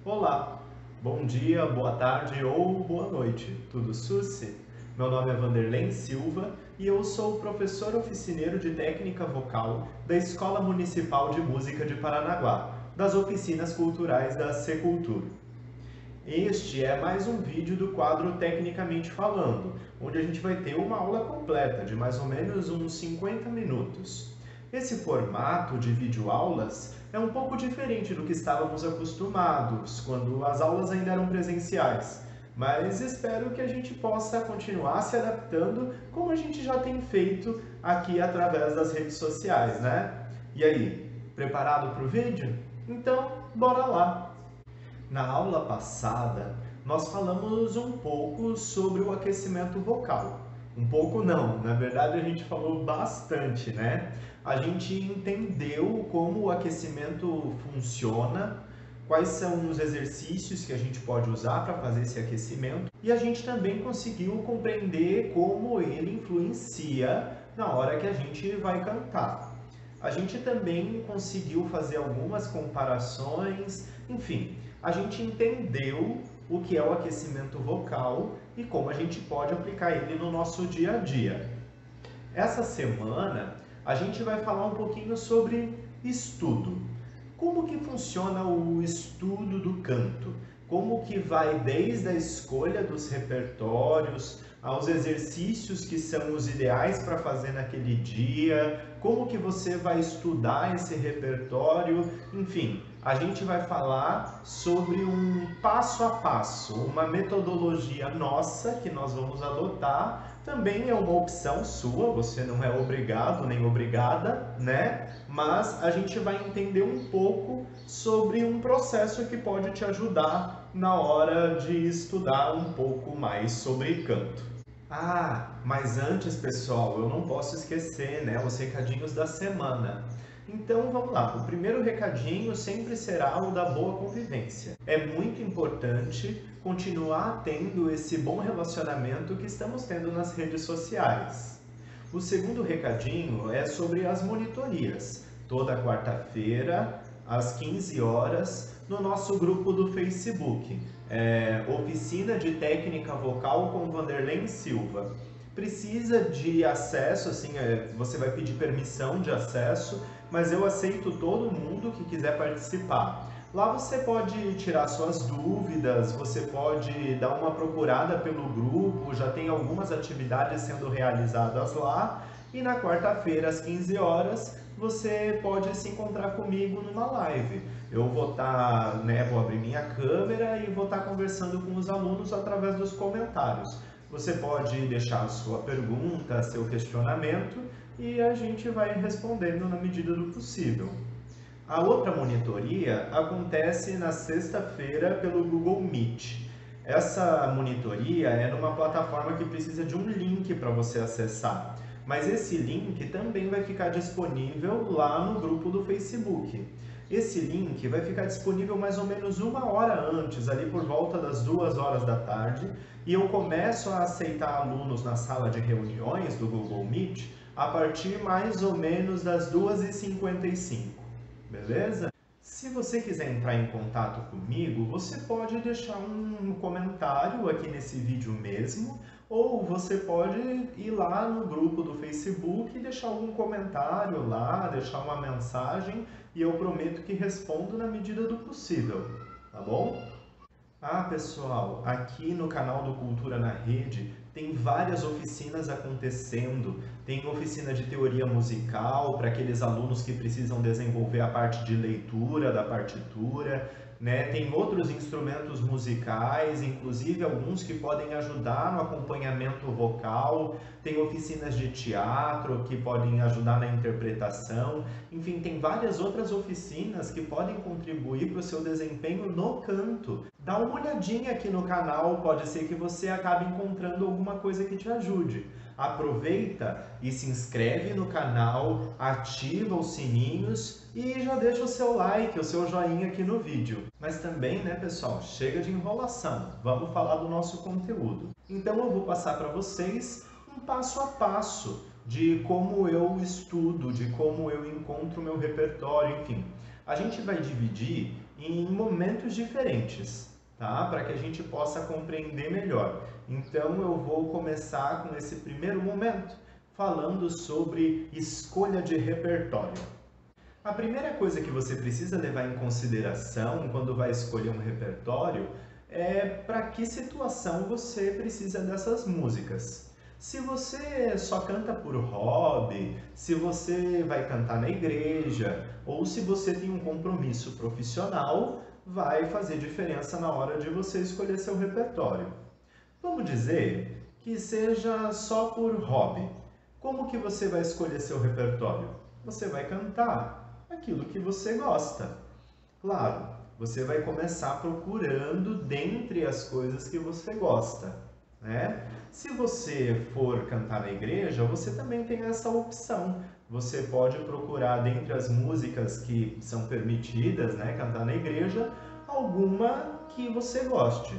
Olá, bom dia, boa tarde ou boa noite, tudo sussi? Meu nome é Vanderlei Silva e eu sou professor oficineiro de técnica vocal da Escola Municipal de Música de Paranaguá, das oficinas culturais da Secultura. Este é mais um vídeo do quadro Tecnicamente Falando, onde a gente vai ter uma aula completa de mais ou menos uns 50 minutos. Esse formato de videoaulas é um pouco diferente do que estávamos acostumados quando as aulas ainda eram presenciais, mas espero que a gente possa continuar se adaptando como a gente já tem feito aqui através das redes sociais, né? E aí, preparado para o vídeo? Então, bora lá! Na aula passada, nós falamos um pouco sobre o aquecimento vocal. Um pouco não, na verdade a gente falou bastante, né? A gente entendeu como o aquecimento funciona, quais são os exercícios que a gente pode usar para fazer esse aquecimento e a gente também conseguiu compreender como ele influencia na hora que a gente vai cantar. A gente também conseguiu fazer algumas comparações, enfim, a gente entendeu o que é o aquecimento vocal e como a gente pode aplicar ele no nosso dia a dia. Essa semana a gente vai falar um pouquinho sobre estudo. Como que funciona o estudo do canto? Como que vai desde a escolha dos repertórios, aos exercícios que são os ideais para fazer naquele dia, como que você vai estudar esse repertório, enfim, a gente vai falar sobre um passo a passo, uma metodologia nossa que nós vamos adotar. Também é uma opção sua, você não é obrigado nem obrigada, né? Mas a gente vai entender um pouco sobre um processo que pode te ajudar na hora de estudar um pouco mais sobre canto. Ah, mas antes, pessoal, eu não posso esquecer, né, os recadinhos da semana. Então vamos lá, o primeiro recadinho sempre será o da boa convivência. É muito importante continuar tendo esse bom relacionamento que estamos tendo nas redes sociais. O segundo recadinho é sobre as monitorias. Toda quarta-feira, às 15 horas, no nosso grupo do Facebook, Oficina de Técnica Vocal com Vanderlei Silva. Precisa de acesso, assim, você vai pedir permissão de acesso, mas eu aceito todo mundo que quiser participar. Lá você pode tirar suas dúvidas, você pode dar uma procurada pelo grupo, já tem algumas atividades sendo realizadas lá. E na quarta-feira, às 15 horas, você pode se encontrar comigo numa live. Eu vou estar, né, vou abrir minha câmera e vou estar conversando com os alunos através dos comentários. Você pode deixar a sua pergunta, seu questionamento e a gente vai respondendo na medida do possível. A outra monitoria acontece na sexta-feira pelo Google Meet. Essa monitoria é numa plataforma que precisa de um link para você acessar, mas esse link também vai ficar disponível lá no grupo do Facebook. Esse link vai ficar disponível mais ou menos uma hora antes, ali por volta das 2 horas da tarde, e eu começo a aceitar alunos na sala de reuniões do Google Meet a partir mais ou menos das 2h55. Beleza? Se você quiser entrar em contato comigo, você pode deixar um comentário aqui nesse vídeo mesmo, ou você pode ir lá no grupo do Facebook e deixar algum comentário lá, deixar uma mensagem, e eu prometo que respondo na medida do possível, tá bom? Ah, pessoal, aqui no canal do Cultura na Rede tem várias oficinas acontecendo. Tem oficina de teoria musical para aqueles alunos que precisam desenvolver a parte de leitura da partitura, né? Tem outros instrumentos musicais, inclusive alguns que podem ajudar no acompanhamento vocal. Tem oficinas de teatro que podem ajudar na interpretação. Enfim, tem várias outras oficinas que podem contribuir para o seu desempenho no canto. Dá uma olhadinha aqui no canal, pode ser que você acabe encontrando alguma coisa que te ajude. Aproveita e se inscreve no canal, ativa os sininhos e já deixa o seu like, o seu joinha aqui no vídeo. Mas também, né, pessoal, chega de enrolação, vamos falar do nosso conteúdo. Então eu vou passar para vocês um passo a passo de como eu estudo, de como eu encontro o meu repertório, enfim. A gente vai dividir em momentos diferentes, tá? Para que a gente possa compreender melhor. Então eu vou começar com esse primeiro momento falando sobre escolha de repertório. A primeira coisa que você precisa levar em consideração quando vai escolher um repertório é para que situação você precisa dessas músicas. Se você só canta por hobby, se você vai cantar na igreja ou se você tem um compromisso profissional, vai fazer diferença na hora de você escolher seu repertório. Vamos dizer que seja só por hobby. Como que você vai escolher seu repertório? Você vai cantar aquilo que você gosta. Claro, você vai começar procurando dentre as coisas que você gosta, né? Se você for cantar na igreja, você também tem essa opção. Você pode procurar dentre as músicas que são permitidas, né, cantar na igreja, alguma que você goste.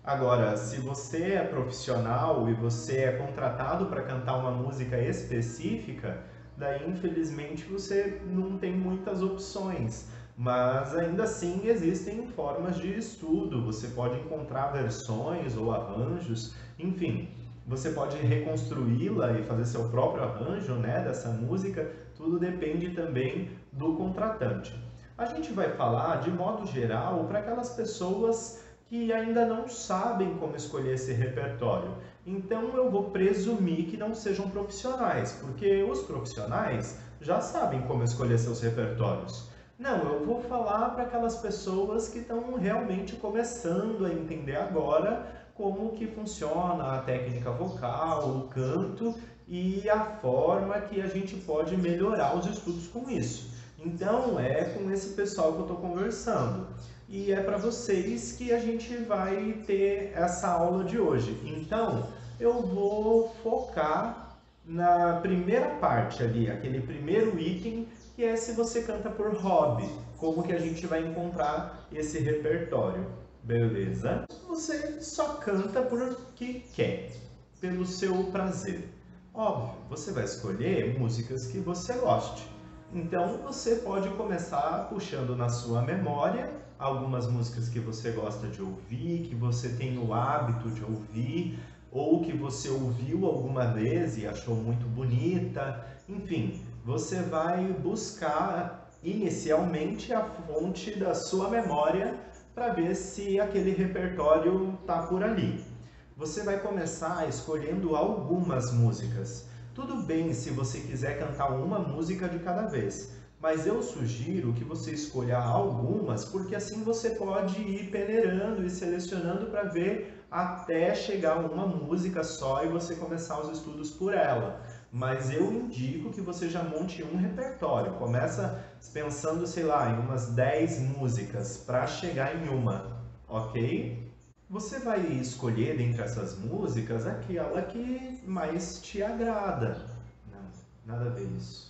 Agora, se você é profissional e você é contratado para cantar uma música específica, daí infelizmente você não tem muitas opções. Mas ainda assim existem formas de estudo, você pode encontrar versões ou arranjos, enfim, você pode reconstruí-la e fazer seu próprio arranjo, né, dessa música, tudo depende também do contratante. A gente vai falar de modo geral para aquelas pessoas que ainda não sabem como escolher esse repertório. Então eu vou presumir que não sejam profissionais, porque os profissionais já sabem como escolher seus repertórios. Não, eu vou falar para aquelas pessoas que estão realmente começando a entender agora como que funciona a técnica vocal, o canto e a forma que a gente pode melhorar os estudos com isso. Então é com esse pessoal que eu estou conversando. E é para vocês que a gente vai ter essa aula de hoje. Então, eu vou focar na primeira parte ali, aquele primeiro item, que é se você canta por hobby, como que a gente vai encontrar esse repertório, beleza? Você só canta porque quer, pelo seu prazer. Óbvio, você vai escolher músicas que você goste. Então, você pode começar puxando na sua memória algumas músicas que você gosta de ouvir, que você tem o hábito de ouvir, ou que você ouviu alguma vez e achou muito bonita. Enfim, você vai buscar inicialmente a fonte da sua memória para ver se aquele repertório está por ali. Você vai começar escolhendo algumas músicas. Tudo bem se você quiser cantar uma música de cada vez, mas eu sugiro que você escolha algumas, porque assim você pode ir peneirando e selecionando para ver até chegar a uma música só e você começar os estudos por ela. Mas eu indico que você já monte um repertório. Começa pensando, sei lá, em umas 10 músicas para chegar em uma, ok? Você vai escolher dentre essas músicas aquela que mais te agrada. Não, nada a ver isso.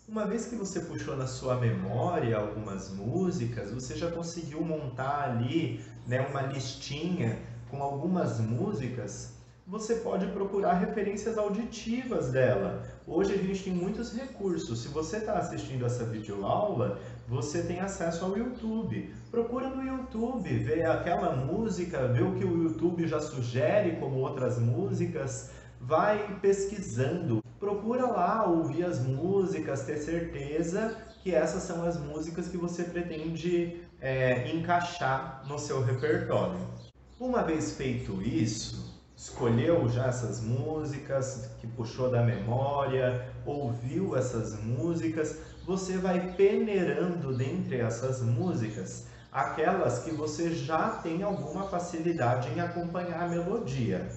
Uma vez que você puxou na sua memória algumas músicas, você já conseguiu montar ali, né, uma listinha com algumas músicas, você pode procurar referências auditivas dela. Hoje a gente tem muitos recursos. Se você está assistindo essa videoaula, você tem acesso ao YouTube. Procura no YouTube, vê aquela música, vê o que o YouTube já sugere como outras músicas, vai pesquisando. Procura lá ouvir as músicas, ter certeza que essas são as músicas que você pretende encaixar no seu repertório. Uma vez feito isso, escolheu já essas músicas que puxou da memória, ouviu essas músicas, você vai peneirando dentre essas músicas aquelas que você já tem alguma facilidade em acompanhar a melodia.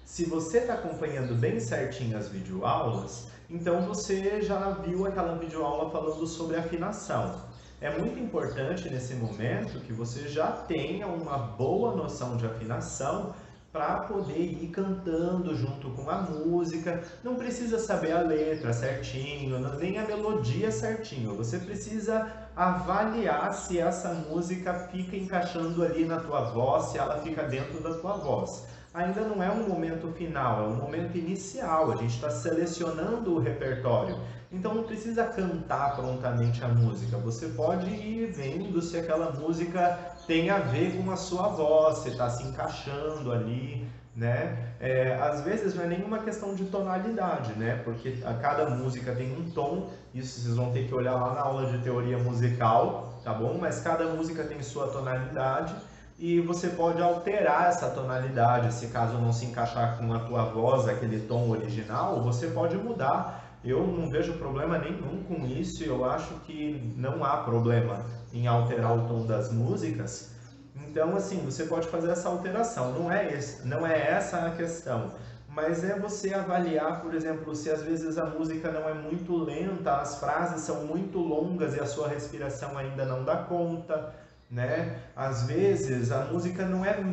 Se você está acompanhando bem certinho as videoaulas, então você já viu aquela videoaula falando sobre afinação. É muito importante nesse momento que você já tenha uma boa noção de afinação para poder ir cantando junto com a música. Não precisa saber a letra certinho, nem a melodia certinho. Você precisa avaliar se essa música fica encaixando ali na tua voz, se ela fica dentro da tua voz. Ainda não é um momento final, é um momento inicial, a gente está selecionando o repertório. Então não precisa cantar prontamente a música, você pode ir vendo se aquela música tem a ver com a sua voz, se está se encaixando ali, né? Às vezes não é nenhuma questão de tonalidade, né? Porque a cada música tem um tom, isso vocês vão ter que olhar lá na aula de teoria musical, tá bom? Mas cada música tem sua tonalidade e você pode alterar essa tonalidade, se caso não se encaixar com a tua voz, aquele tom original, você pode mudar. Eu não vejo problema nenhum com isso, eu acho que não há problema em alterar o tom das músicas. Então, assim, você pode fazer essa alteração, não é essa a questão, mas é você avaliar, por exemplo, se às vezes a música não é muito lenta, as frases são muito longas e a sua respiração ainda não dá conta, né? Às vezes a música não é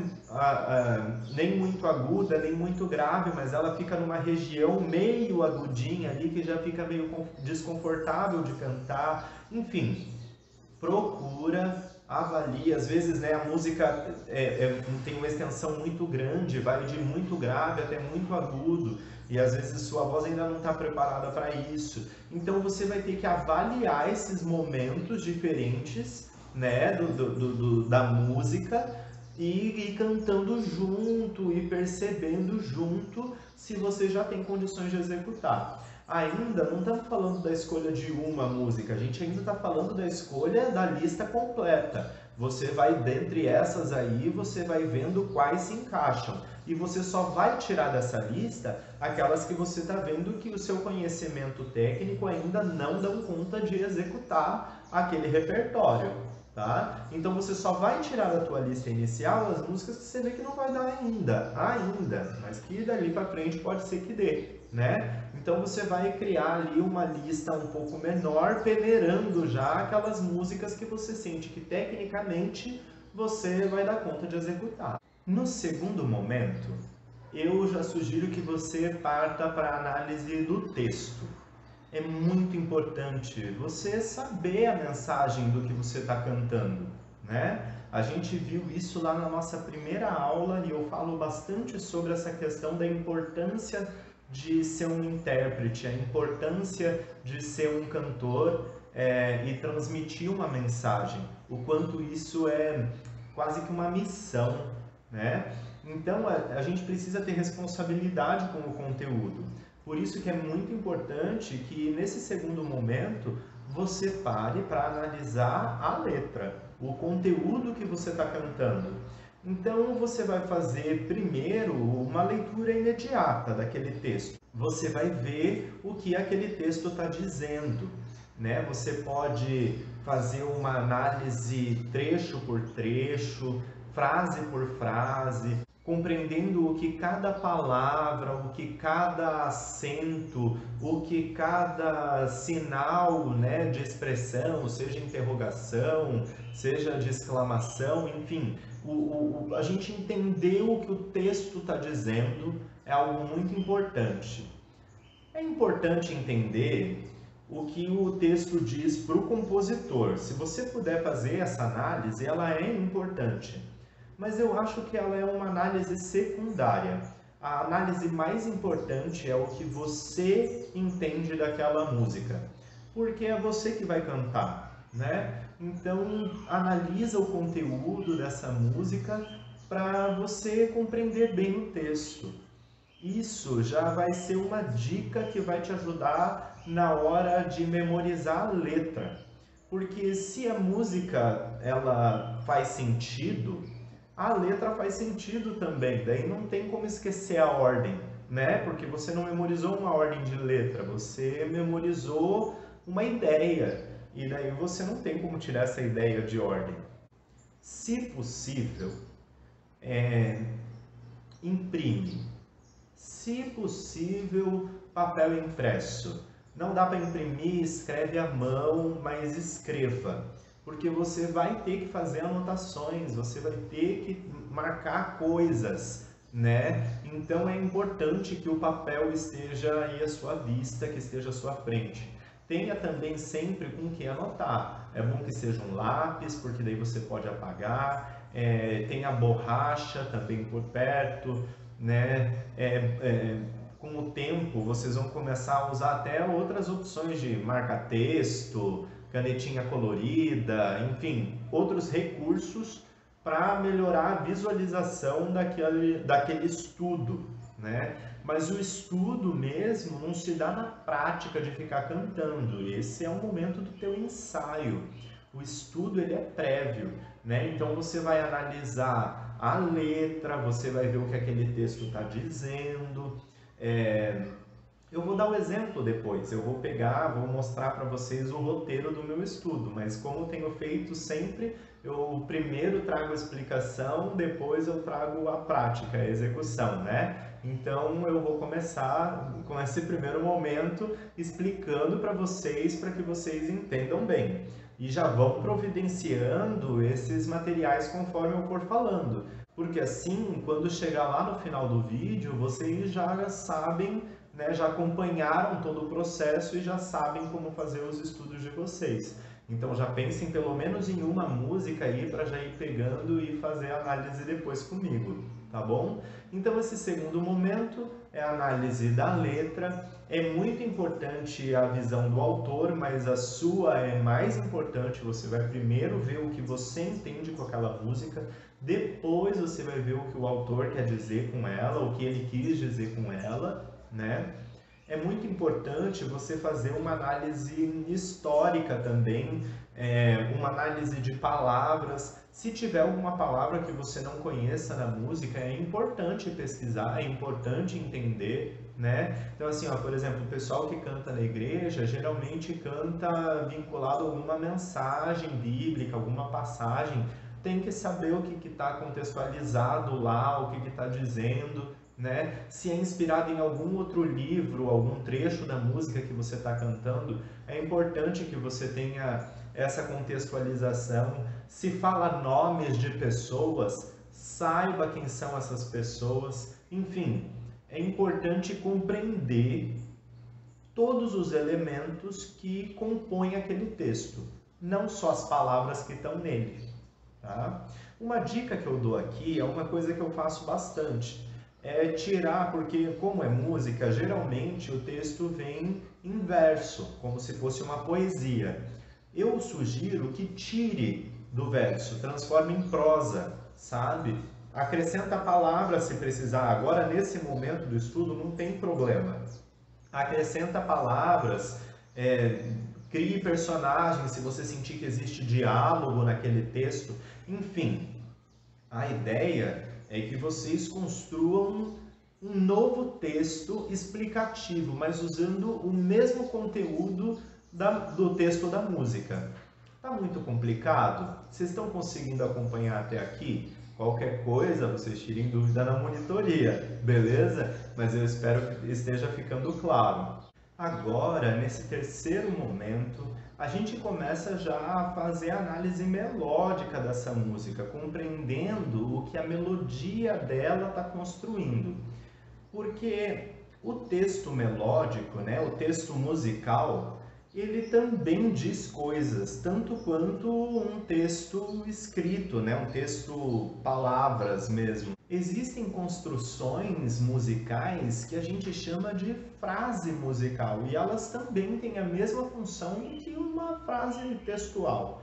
nem muito aguda, nem muito grave, mas ela fica numa região meio agudinha ali que já fica meio desconfortável de cantar. Enfim, procura, avalia. Às vezes, né, a música tem uma extensão muito grande, vai de muito grave até muito agudo, e às vezes sua voz ainda não está preparada para isso. Então você vai ter que avaliar esses momentos diferentes, né, da música, e ir cantando junto e percebendo junto se você já tem condições de executar. Ainda não estamos falando da escolha de uma música, a gente ainda está falando da escolha da lista completa. Você vai, dentre essas aí, você vai vendo quais se encaixam. E você só vai tirar dessa lista aquelas que você está vendo que o seu conhecimento técnico ainda não dão conta de executar aquele repertório. Tá? Então você só vai tirar da tua lista inicial as músicas que você vê que não vai dar ainda, mas que dali para frente pode ser que dê, né? Então você vai criar ali uma lista um pouco menor, peneirando já aquelas músicas que você sente que tecnicamente você vai dar conta de executar. No segundo momento, eu já sugiro que você parta para a análise do texto. É muito importante você saber a mensagem do que você está cantando, né? A gente viu isso lá na nossa primeira aula e eu falo bastante sobre essa questão da importância de ser um intérprete, a importância de ser um cantor e transmitir uma mensagem, o quanto isso é quase que uma missão, né? Então a gente precisa ter responsabilidade com o conteúdo. Por isso que é muito importante que nesse segundo momento você pare para analisar a letra, o conteúdo que você está cantando. Então você vai fazer primeiro uma leitura imediata daquele texto. Você vai ver o que aquele texto está dizendo, né? Você pode fazer uma análise trecho por trecho, frase por frase, compreendendo o que cada palavra, o que cada acento, o que cada sinal, né, de expressão, seja interrogação, seja de exclamação, enfim, a gente entender o que o texto está dizendo é algo muito importante. É importante entender o que o texto diz para o compositor. Se você puder fazer essa análise, ela é importante. Mas eu acho que ela é uma análise secundária. A análise mais importante é o que você entende daquela música, porque é você que vai cantar, né? Então, analisa o conteúdo dessa música para você compreender bem o texto. Isso já vai ser uma dica que vai te ajudar na hora de memorizar a letra. Porque se a música ela faz sentido, a letra faz sentido também, daí não tem como esquecer a ordem, né? Porque você não memorizou uma ordem de letra, você memorizou uma ideia, e daí você não tem como tirar essa ideia de ordem. Se possível, imprime. Se possível, papel impresso. Não dá para imprimir, escreve à mão, mas escreva. Porque você vai ter que fazer anotações, você vai ter que marcar coisas, né? Então é importante que o papel esteja aí à sua vista, que esteja à sua frente. Tenha também sempre com que anotar. É bom que seja um lápis, porque daí você pode apagar. Tem a borracha também por perto, né? com o tempo, vocês vão começar a usar até outras opções de marca-texto, canetinha colorida, enfim, outros recursos para melhorar a visualização daquele estudo, né? Mas o estudo mesmo não se dá na prática de ficar cantando. Esse é o momento do teu ensaio. O estudo ele é prévio, né? Então você vai analisar a letra, você vai ver o que aquele texto está dizendo. Eu vou dar o exemplo depois, eu vou mostrar para vocês o roteiro do meu estudo, mas como eu tenho feito sempre, eu primeiro trago a explicação, depois eu trago a prática, a execução, né? Então eu vou começar com esse primeiro momento explicando para que vocês entendam bem. E já vão providenciando esses materiais conforme eu for falando, porque assim, quando chegar lá no final do vídeo, vocês já sabem, né, já acompanharam todo o processo e já sabem como fazer os estudos de vocês. Então já pensem pelo menos em uma música aí para já ir pegando e fazer a análise depois comigo, tá bom? Então esse segundo momento é a análise da letra. É muito importante a visão do autor, mas a sua é mais importante. Você vai primeiro ver o que você entende com aquela música, depois você vai ver o que o autor quer dizer com ela, o que ele quis dizer com ela, né? É muito importante você fazer uma análise histórica também, uma análise de palavras. Se tiver alguma palavra que você não conheça na música, é importante pesquisar, é importante entender, né? Então assim, ó, por exemplo, o pessoal que canta na igreja, geralmente canta vinculado a alguma mensagem bíblica, alguma passagem, tem que saber o que está contextualizado lá, o que está dizendo, né? Se é inspirado em algum outro livro, algum trecho da música que você está cantando, é importante que você tenha essa contextualização. Se fala nomes de pessoas, saiba quem são essas pessoas. Enfim, é importante compreender todos os elementos que compõem aquele texto, não só as palavras que estão nele, tá? Uma dica que eu dou aqui é uma coisa que eu faço bastante. É tirar, porque como é música, geralmente o texto vem em verso, como se fosse uma poesia. Eu sugiro que tire do verso, transforme em prosa, sabe? Acrescenta palavras se precisar. Agora, nesse momento do estudo, não tem problema. Acrescenta palavras, crie personagens se você sentir que existe diálogo naquele texto. Enfim, a ideia é que vocês construam um novo texto explicativo, mas usando o mesmo conteúdo do texto da música. Tá muito complicado? Vocês estão conseguindo acompanhar até aqui? Qualquer coisa, vocês tirem dúvida na monitoria, beleza? Mas eu espero que esteja ficando claro. Agora, nesse terceiro momento, a gente começa já a fazer a análise melódica dessa música, compreendendo o que a melodia dela está construindo. Porque o texto melódico, né, o texto musical, ele também diz coisas, tanto quanto um texto escrito, né, um texto, palavras mesmo. Existem construções musicais que a gente chama de frase musical, e elas também têm a mesma função que uma frase textual.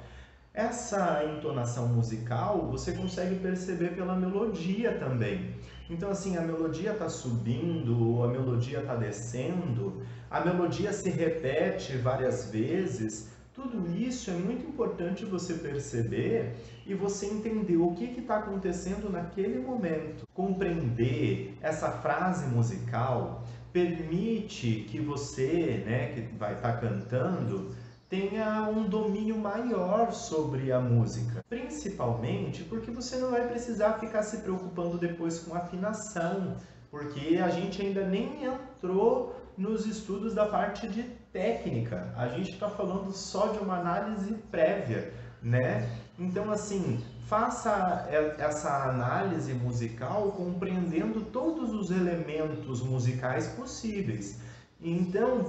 Essa entonação musical você consegue perceber pela melodia também. Então assim, a melodia está subindo, ou a melodia está descendo, a melodia se repete várias vezes. Tudo isso é muito importante você perceber e você entender o que está acontecendo naquele momento. Compreender essa frase musical permite que você, né, que vai estar cantando, tenha um domínio maior sobre a música. Principalmente porque você não vai precisar ficar se preocupando depois com afinação, porque a gente ainda nem entrou nos estudos da parte de técnica. A gente está falando só de uma análise prévia, né? Então, assim, faça essa análise musical compreendendo todos os elementos musicais possíveis. Então,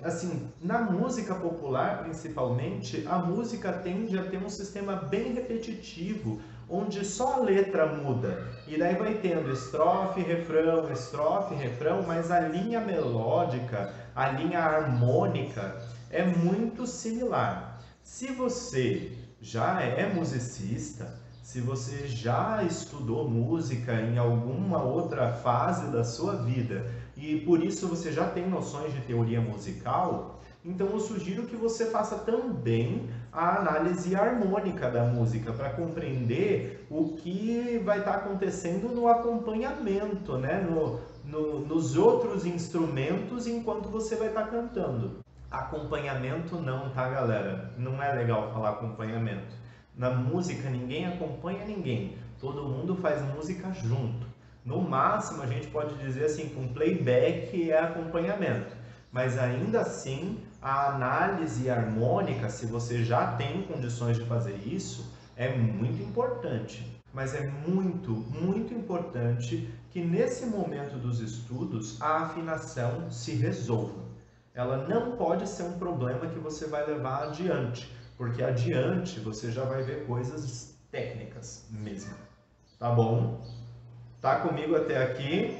assim, na música popular, principalmente, a música tende a ter um sistema bem repetitivo, onde só a letra muda. E daí vai tendo estrofe, refrão, mas a linha melódica, a linha harmônica é muito similar. Se você já é musicista, se você já estudou música em alguma outra fase da sua vida e por isso você já tem noções de teoria musical, então eu sugiro que você faça também a análise harmônica da música para compreender o que vai estar acontecendo no acompanhamento, né? Nos outros instrumentos enquanto você vai estar cantando. Acompanhamento não, tá, galera? Não é legal falar acompanhamento. Na música ninguém acompanha ninguém, todo mundo faz música junto. No máximo a gente pode dizer assim que um playback é acompanhamento, mas ainda assim a análise harmônica, se você já tem condições de fazer isso, é muito importante. Mas é muito importante que nesse momento dos estudos a afinação se resolva. Ela não pode ser um problema que você vai levar adiante, porque adiante você já vai ver coisas técnicas mesmo. Tá bom? Tá comigo até aqui?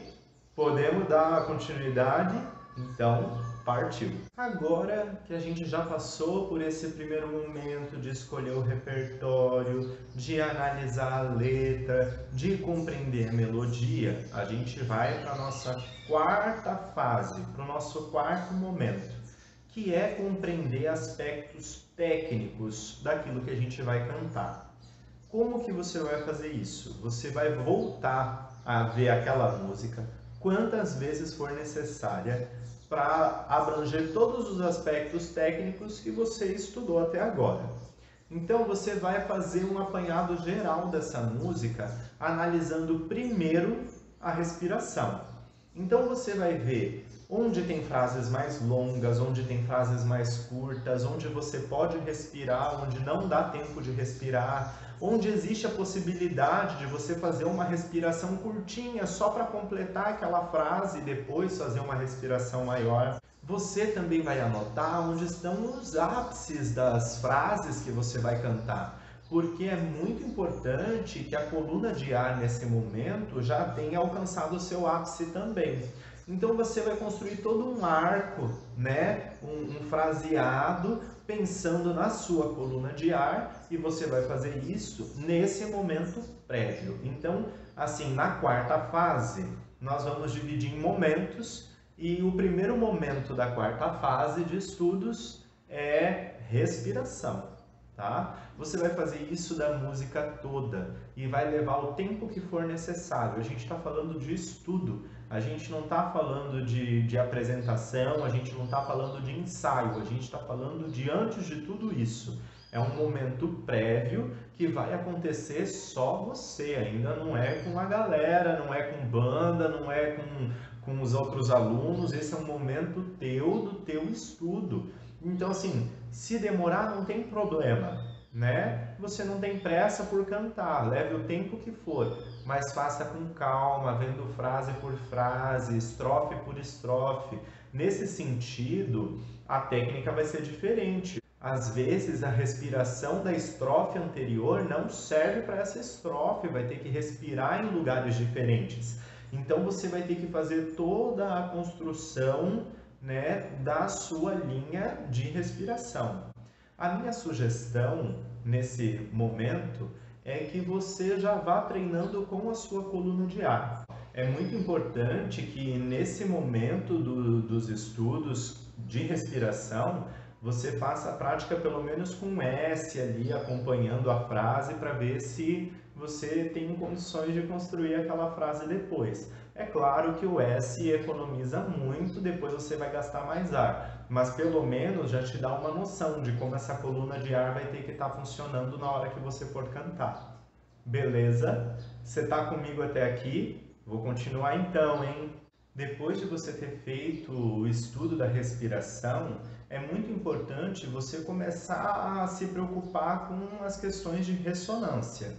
Podemos dar continuidade? Então, partiu! Agora que a gente já passou por esse primeiro momento de escolher o repertório, de analisar a letra, de compreender a melodia, a gente vai para a nossa quarta fase, para o nosso quarto momento, que é compreender aspectos técnicos daquilo que a gente vai cantar. Como que você vai fazer isso? Você vai voltar a ver aquela música quantas vezes for necessária para abranger todos os aspectos técnicos que você estudou até agora. Então você vai fazer um apanhado geral dessa música, analisando primeiro a respiração. Então você vai ver onde tem frases mais longas, onde tem frases mais curtas, onde você pode respirar, onde não dá tempo de respirar, onde existe a possibilidade de você fazer uma respiração curtinha só para completar aquela frase e depois fazer uma respiração maior. Você também vai anotar onde estão os ápices das frases que você vai cantar, porque é muito importante que a coluna de ar nesse momento já tenha alcançado o seu ápice também. Então você vai construir todo um arco, né? um fraseado pensando na sua coluna de ar, e você vai fazer isso nesse momento prévio. Então, assim, na quarta fase, nós vamos dividir em momentos, e o primeiro momento da quarta fase de estudos é respiração. Tá? Você vai fazer isso da música toda e vai levar o tempo que for necessário. A gente está falando de estudo, a gente não está falando de apresentação, a gente não está falando de ensaio, a gente está falando de antes de tudo isso. É um momento prévio que vai acontecer só você, ainda não é com a galera, não é com banda, não é com os outros alunos, esse é um momento teu, do teu estudo. Então, assim, se demorar não tem problema, né? Você não tem pressa por cantar, leve o tempo que for, mas faça com calma, vendo frase por frase, estrofe por estrofe. Nesse sentido, a técnica vai ser diferente. Às vezes, a respiração da estrofe anterior não serve para essa estrofe, vai ter que respirar em lugares diferentes. Então, você vai ter que fazer toda a construção, né, da sua linha de respiração. A minha sugestão nesse momento é que você já vá treinando com a sua coluna de ar. É muito importante que nesse momento dos estudos de respiração você faça a prática pelo menos com S ali, acompanhando a frase, para ver se você tem condições de construir aquela frase depois. É claro que o S economiza muito, depois você vai gastar mais ar, mas pelo menos já te dá uma noção de como essa coluna de ar vai ter que estar funcionando na hora que você for cantar. Beleza? Você está comigo até aqui? Vou continuar então, hein? Depois de você ter feito o estudo da respiração, é muito importante você começar a se preocupar com as questões de ressonância.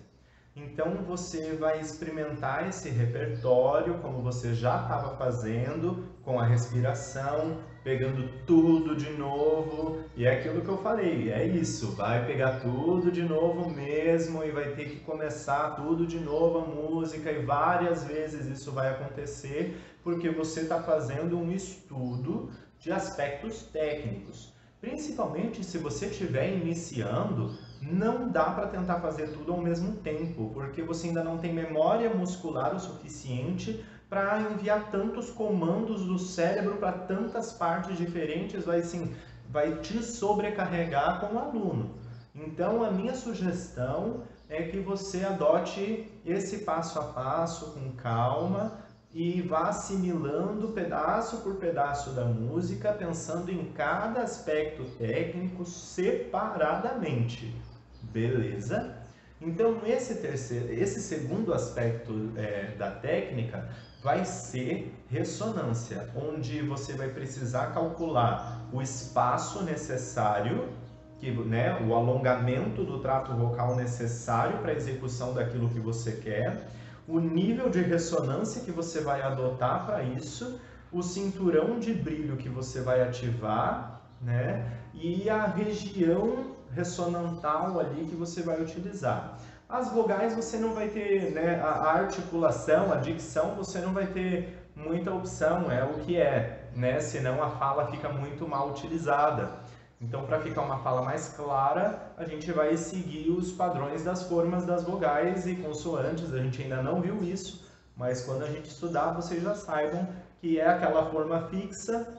Então você vai experimentar esse repertório como você já estava fazendo, com a respiração, pegando tudo de novo. E é aquilo que eu falei, é isso, vai pegar tudo de novo mesmo e vai ter que começar tudo de novo a música, e várias vezes isso vai acontecer porque você está fazendo um estudo de aspectos técnicos. Principalmente se você estiver iniciando, não dá para tentar fazer tudo ao mesmo tempo, porque você ainda não tem memória muscular o suficiente para enviar tantos comandos do cérebro para tantas partes diferentes, vai te sobrecarregar como aluno. Então, a minha sugestão é que você adote esse passo a passo com calma e vá assimilando pedaço por pedaço da música, pensando em cada aspecto técnico separadamente. Beleza? Então, esse segundo aspecto da técnica vai ser ressonância, onde você vai precisar calcular o espaço necessário, o alongamento do trato vocal necessário para a execução daquilo que você quer, o nível de ressonância que você vai adotar para isso, o cinturão de brilho que você vai ativar, né? E a região ressonantal ali que você vai utilizar. As vogais você não vai ter, né? A articulação, a dicção, você não vai ter muita opção, é o que é, né? Senão a fala fica muito mal utilizada. Então, para ficar uma fala mais clara, a gente vai seguir os padrões das formas das vogais e consoantes. A gente ainda não viu isso, mas quando a gente estudar, vocês já saibam que é aquela forma fixa.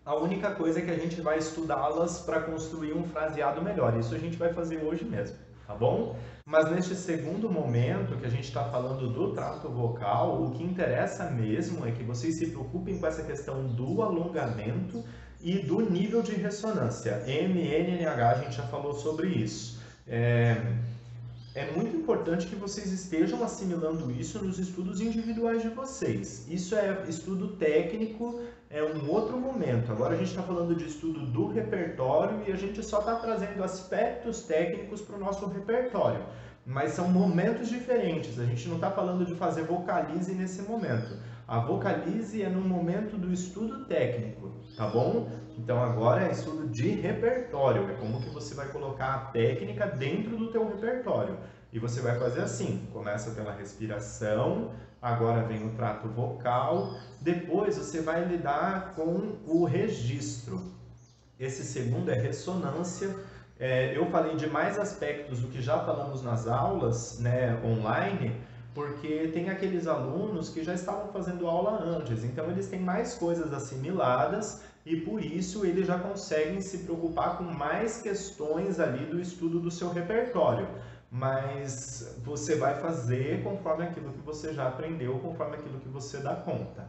A única coisa é que a gente vai estudá-las para construir um fraseado melhor. Isso a gente vai fazer hoje mesmo, tá bom? Mas neste segundo momento que a gente está falando do trato vocal, o que interessa mesmo é que vocês se preocupem com essa questão do alongamento e do nível de ressonância. MNNH, a gente já falou sobre isso. É muito importante que vocês estejam assimilando isso nos estudos individuais de vocês. Isso é estudo técnico, é um outro momento. Agora a gente está falando de estudo do repertório e a gente só está trazendo aspectos técnicos para o nosso repertório. Mas são momentos diferentes. A gente não está falando de fazer vocalize nesse momento. A vocalize é no momento do estudo técnico, tá bom? Então agora é estudo de repertório, é como que você vai colocar a técnica dentro do teu repertório. E você vai fazer assim, começa pela respiração, agora vem o trato vocal, depois você vai lidar com o registro. Esse segundo é ressonância. Eu falei de mais aspectos do que já falamos nas aulas, né, online, porque tem aqueles alunos que já estavam fazendo aula antes, então eles têm mais coisas assimiladas e por isso eles já conseguem se preocupar com mais questões ali do estudo do seu repertório. Mas você vai fazer conforme aquilo que você já aprendeu, conforme aquilo que você dá conta,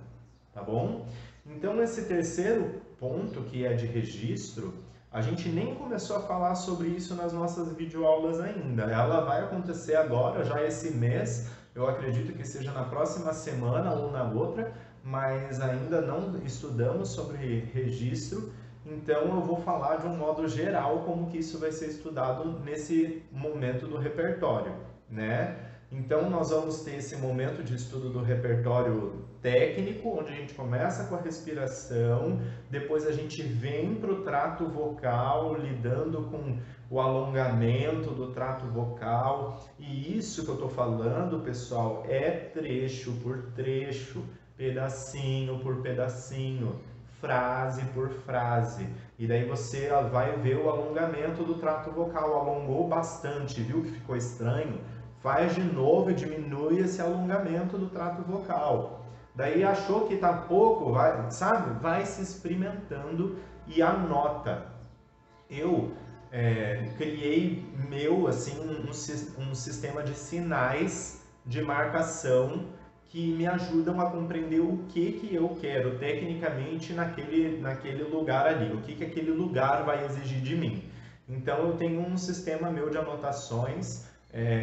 tá bom? Então esse terceiro ponto, que é de registro, a gente nem começou a falar sobre isso nas nossas videoaulas ainda. Ela vai acontecer agora, já esse mês. Eu acredito que seja na próxima semana ou na outra, mas ainda não estudamos sobre registro, então eu vou falar de um modo geral como que isso vai ser estudado nesse momento do repertório, né? Então nós vamos ter esse momento de estudo do repertório técnico, onde a gente começa com a respiração, depois a gente vem para o trato vocal, lidando com o alongamento do trato vocal, e isso que eu estou falando, pessoal, é trecho por trecho, pedacinho por pedacinho, frase por frase. E daí você vai ver o alongamento do trato vocal. Alongou bastante, viu que ficou estranho? Faz de novo e diminui esse alongamento do trato vocal. Daí achou que tá pouco, vai se experimentando e anota. Eu criei um sistema de sinais de marcação que me ajudam a compreender o que eu quero tecnicamente naquele lugar ali, o que aquele lugar vai exigir de mim. Então eu tenho um sistema meu de anotações,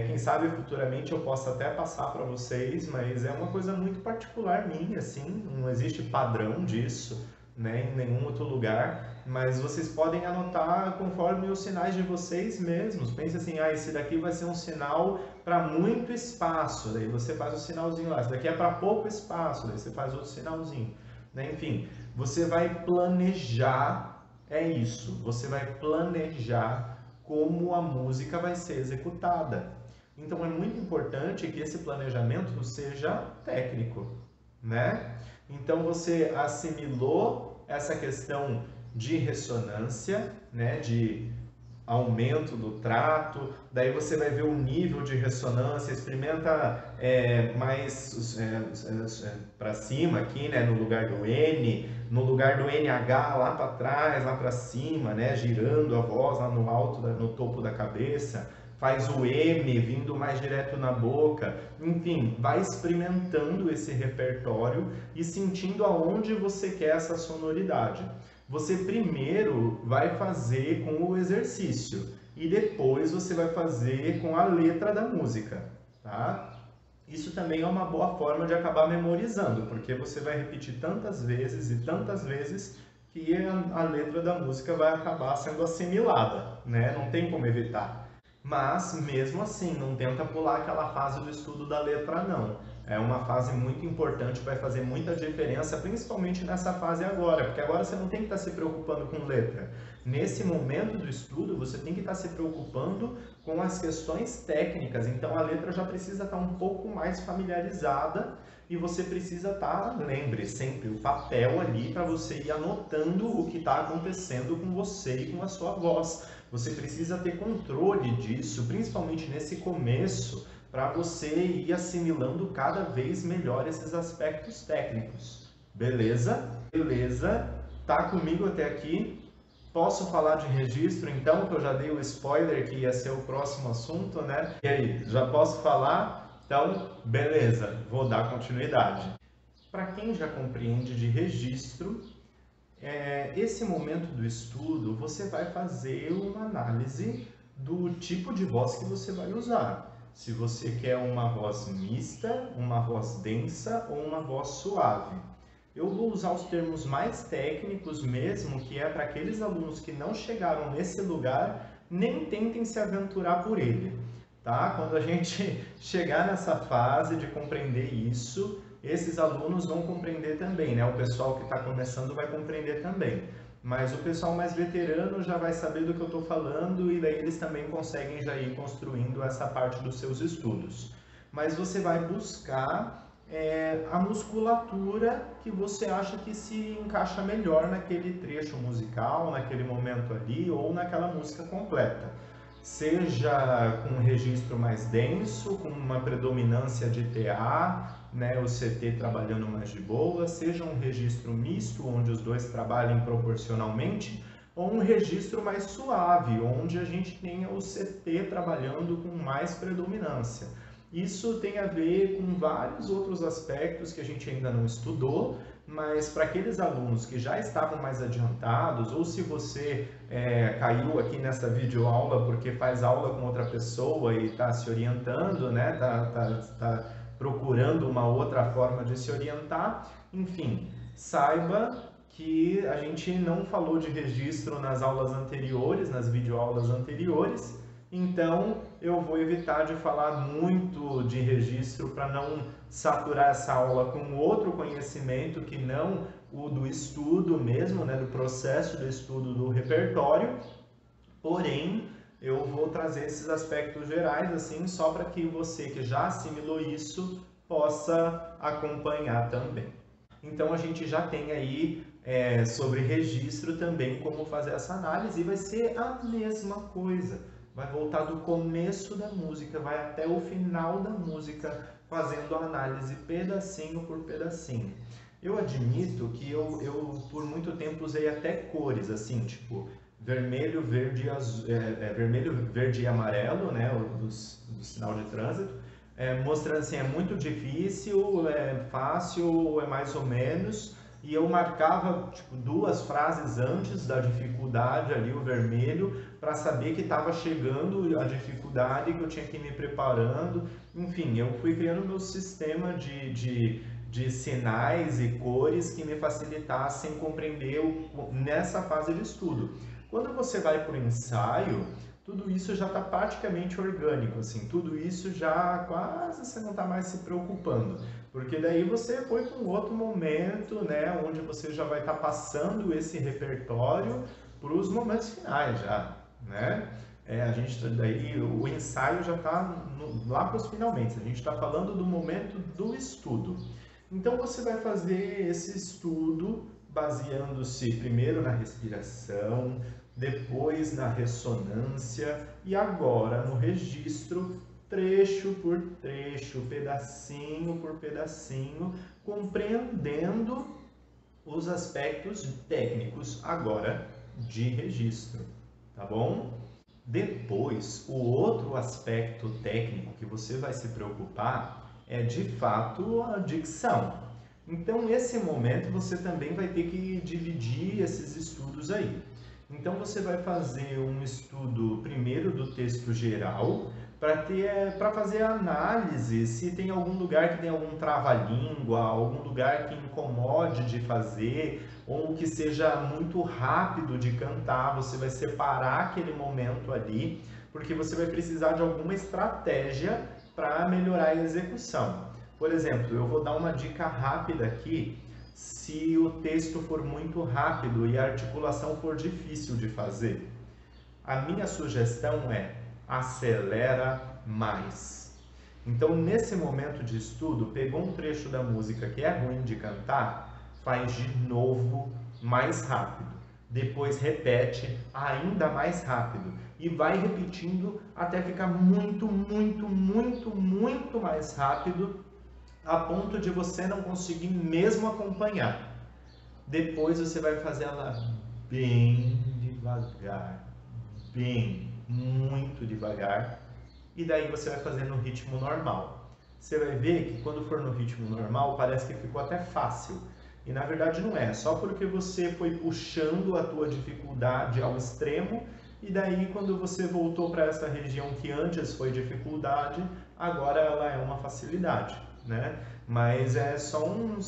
quem sabe futuramente eu possa até passar para vocês, mas é uma coisa muito particular minha, assim, não existe padrão disso, né, em nenhum outro lugar. Mas vocês podem anotar conforme os sinais de vocês mesmos. Pense assim, esse daqui vai ser um sinal para muito espaço, daí você faz o sinalzinho lá. Esse daqui é para pouco espaço, daí você faz outro sinalzinho. Né? Enfim, você vai planejar, é isso, você vai planejar como a música vai ser executada. Então é muito importante que esse planejamento seja técnico, né? Então você assimilou essa questão de ressonância, né, de aumento do trato, daí você vai ver o nível de ressonância, experimenta mais para cima aqui, né, no lugar do N, no lugar do NH lá para trás, lá para cima, né, girando a voz lá no alto, no topo da cabeça, faz o M vindo mais direto na boca, enfim, vai experimentando esse repertório e sentindo aonde você quer essa sonoridade. Você primeiro vai fazer com o exercício e depois você vai fazer com a letra da música, tá? Isso também é uma boa forma de acabar memorizando, porque você vai repetir tantas vezes e tantas vezes que a letra da música vai acabar sendo assimilada, né? Não tem como evitar. Mas, mesmo assim, não tenta pular aquela fase do estudo da letra, não. É uma fase muito importante, vai fazer muita diferença, principalmente nessa fase agora, porque agora você não tem que estar se preocupando com letra. Nesse momento do estudo, você tem que estar se preocupando com as questões técnicas, então a letra já precisa estar um pouco mais familiarizada e você precisa estar, lembre sempre, o papel ali para você ir anotando o que está acontecendo com você e com a sua voz. Você precisa ter controle disso, principalmente nesse começo, para você ir assimilando cada vez melhor esses aspectos técnicos. Beleza? Beleza? Tá comigo até aqui? Posso falar de registro então, que eu já dei o spoiler que ia ser o próximo assunto, né? E aí, já posso falar? Então, beleza, vou dar continuidade. Para quem já compreende de registro, esse momento do estudo, você vai fazer uma análise do tipo de voz que você vai usar. Se você quer uma voz mista, uma voz densa ou uma voz suave. Eu vou usar os termos mais técnicos mesmo, que é para aqueles alunos que não chegaram nesse lugar, nem tentem se aventurar por ele, tá? Quando a gente chegar nessa fase de compreender isso, esses alunos vão compreender também, né? O pessoal que está começando vai compreender também. Mas o pessoal mais veterano já vai saber do que eu estou falando e daí eles também conseguem já ir construindo essa parte dos seus estudos. Mas você vai buscar a musculatura que você acha que se encaixa melhor naquele trecho musical, naquele momento ali ou naquela música completa. Seja com um registro mais denso, com uma predominância de TA, né, o CT trabalhando mais de boa, seja um registro misto, onde os dois trabalhem proporcionalmente, ou um registro mais suave, onde a gente tenha o CT trabalhando com mais predominância. Isso tem a ver com vários outros aspectos que a gente ainda não estudou, mas para aqueles alunos que já estavam mais adiantados, ou se você caiu aqui nessa videoaula porque faz aula com outra pessoa e está se orientando, né? Tá procurando uma outra forma de se orientar, enfim, saiba que a gente não falou de registro nas aulas anteriores, nas videoaulas anteriores, então eu vou evitar de falar muito de registro para não saturar essa aula com outro conhecimento que não o do estudo mesmo, né, do processo do estudo do repertório, porém eu vou trazer esses aspectos gerais assim só para que você que já assimilou isso possa acompanhar também. Então a gente já tem aí sobre registro também como fazer essa análise e vai ser a mesma coisa. Vai voltar do começo da música, vai até o final da música, fazendo a análise pedacinho por pedacinho. Eu admito que eu por muito tempo usei até cores, assim, tipo vermelho, verde, azul, vermelho, verde e amarelo, né, do sinal de trânsito, mostrando assim, é muito difícil, é fácil, é mais ou menos, e eu marcava tipo, 2 frases antes da dificuldade ali, o vermelho, para saber que estava chegando a dificuldade, que eu tinha que ir me preparando. Enfim, eu fui criando meu sistema de de sinais e cores que me facilitassem compreender nessa fase de estudo. Quando você vai para o ensaio, tudo isso já está praticamente orgânico, assim, tudo isso já quase você não está mais se preocupando, porque daí você foi para um outro momento, né, onde você já vai estar passando esse repertório para os momentos finais já, né? A gente daí o ensaio já está lá para os finalmente. A gente está falando do momento do estudo. Então você vai fazer esse estudo baseando-se primeiro na respiração, depois na ressonância e agora no registro, trecho por trecho, pedacinho por pedacinho, compreendendo os aspectos técnicos agora de registro, tá bom? Depois, o outro aspecto técnico que você vai se preocupar é de fato a dicção. Então, nesse momento, você também vai ter que dividir esses estudos aí. Então, você vai fazer um estudo primeiro do texto geral, para fazer a análise se tem algum lugar que tem algum trava-língua, algum lugar que incomode de fazer, ou que seja muito rápido de cantar. Você vai separar aquele momento ali, porque você vai precisar de alguma estratégia para melhorar a execução. Por exemplo, eu vou dar uma dica rápida aqui. Se o texto for muito rápido e a articulação for difícil de fazer, a minha sugestão é acelera mais. Então, nesse momento de estudo, pegou um trecho da música que é ruim de cantar, faz de novo mais rápido. Depois repete ainda mais rápido e vai repetindo até ficar muito, muito, muito, muito mais rápido, a ponto de você não conseguir mesmo acompanhar. Depois você vai fazer ela bem devagar, bem, muito devagar, e daí você vai fazer no ritmo normal. Você vai ver que quando for no ritmo normal parece que ficou até fácil, e na verdade não é, só porque você foi puxando a tua dificuldade ao extremo, e daí quando você voltou para essa região que antes foi dificuldade, agora ela é uma facilidade, né? Mas é só um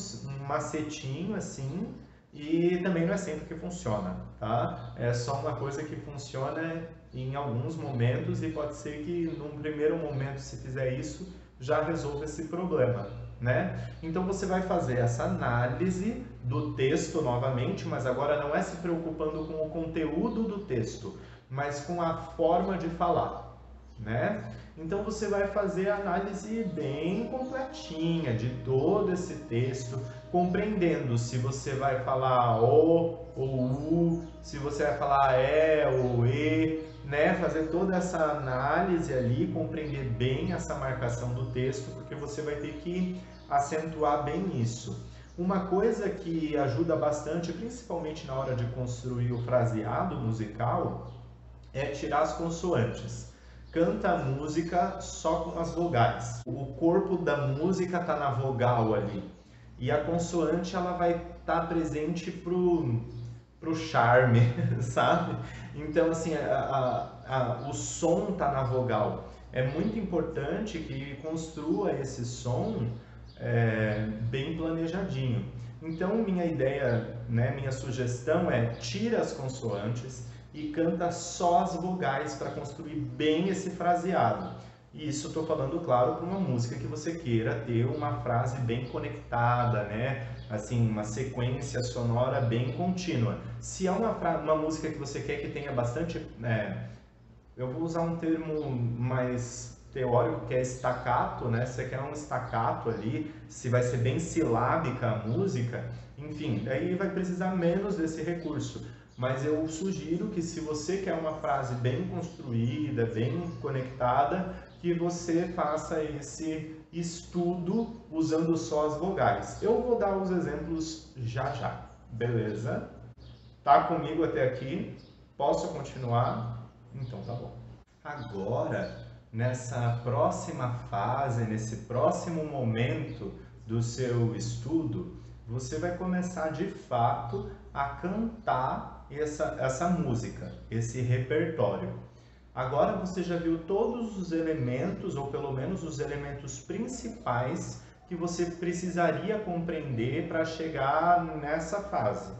macetinho assim, e também não é sempre que funciona, tá? É só uma coisa que funciona em alguns momentos e pode ser que num primeiro momento, se fizer isso, já resolva esse problema, né? Então você vai fazer essa análise do texto novamente, mas agora não é se preocupando com o conteúdo do texto, mas com a forma de falar, né? Então você vai fazer a análise bem completinha de todo esse texto, compreendendo se você vai falar o ou u, se você vai falar é ou e, né? Fazer toda essa análise ali, compreender bem essa marcação do texto, porque você vai ter que acentuar bem isso. Uma coisa que ajuda bastante, principalmente na hora de construir o fraseado musical, é tirar as consoantes. Canta a música só com as vogais. O corpo da música está na vogal ali. E a consoante ela vai estar presente pro charme, sabe? Então, assim, o som está na vogal. É muito importante que construa esse som bem planejadinho. Então, minha ideia, né, minha sugestão é tira as consoantes e canta só as vogais para construir bem esse fraseado. E isso estou falando, claro, para uma música que você queira ter uma frase bem conectada, né? Assim, uma sequência sonora bem contínua. Se é uma música que você quer que tenha bastante... eu vou usar um termo mais teórico, que é staccato, né? Se você quer um staccato ali, se vai ser bem silábica a música, enfim, aí vai precisar menos desse recurso. Mas eu sugiro que se você quer uma frase bem construída, bem conectada, que você faça esse estudo usando só as vogais. Eu vou dar os exemplos já já, beleza? Tá comigo até aqui? Posso continuar? Então tá bom. Agora, nessa próxima fase, nesse próximo momento do seu estudo, você vai começar de fato a cantar essa música, esse repertório. Agora você já viu todos os elementos, ou pelo menos os elementos principais, que você precisaria compreender para chegar nessa fase.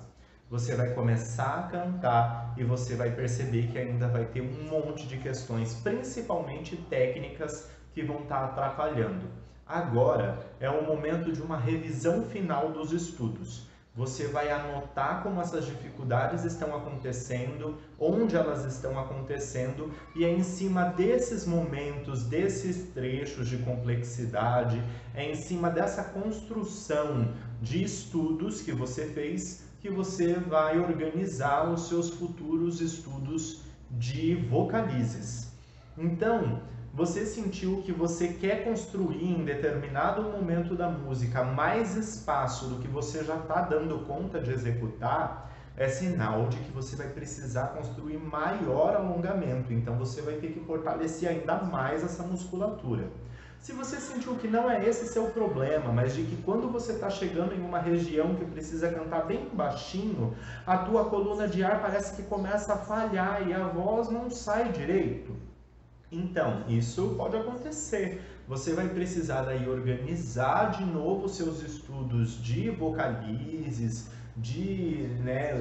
Você vai começar a cantar e você vai perceber que ainda vai ter um monte de questões, principalmente técnicas, que vão estar atrapalhando. Agora é o momento de uma revisão final dos estudos. Você vai anotar como essas dificuldades estão acontecendo, onde elas estão acontecendo, e é em cima desses momentos, desses trechos de complexidade, é em cima dessa construção de estudos que você fez, que você vai organizar os seus futuros estudos de vocalizes. Então, você sentiu que você quer construir em determinado momento da música mais espaço do que você já está dando conta de executar, é sinal de que você vai precisar construir maior alongamento. Então você vai ter que fortalecer ainda mais essa musculatura. Se você sentiu que não é esse seu problema, mas de que quando você está chegando em uma região que precisa cantar bem baixinho, a tua coluna de ar parece que começa a falhar e a voz não sai direito, então, isso pode acontecer. Você vai precisar daí organizar de novo seus estudos de vocalizes,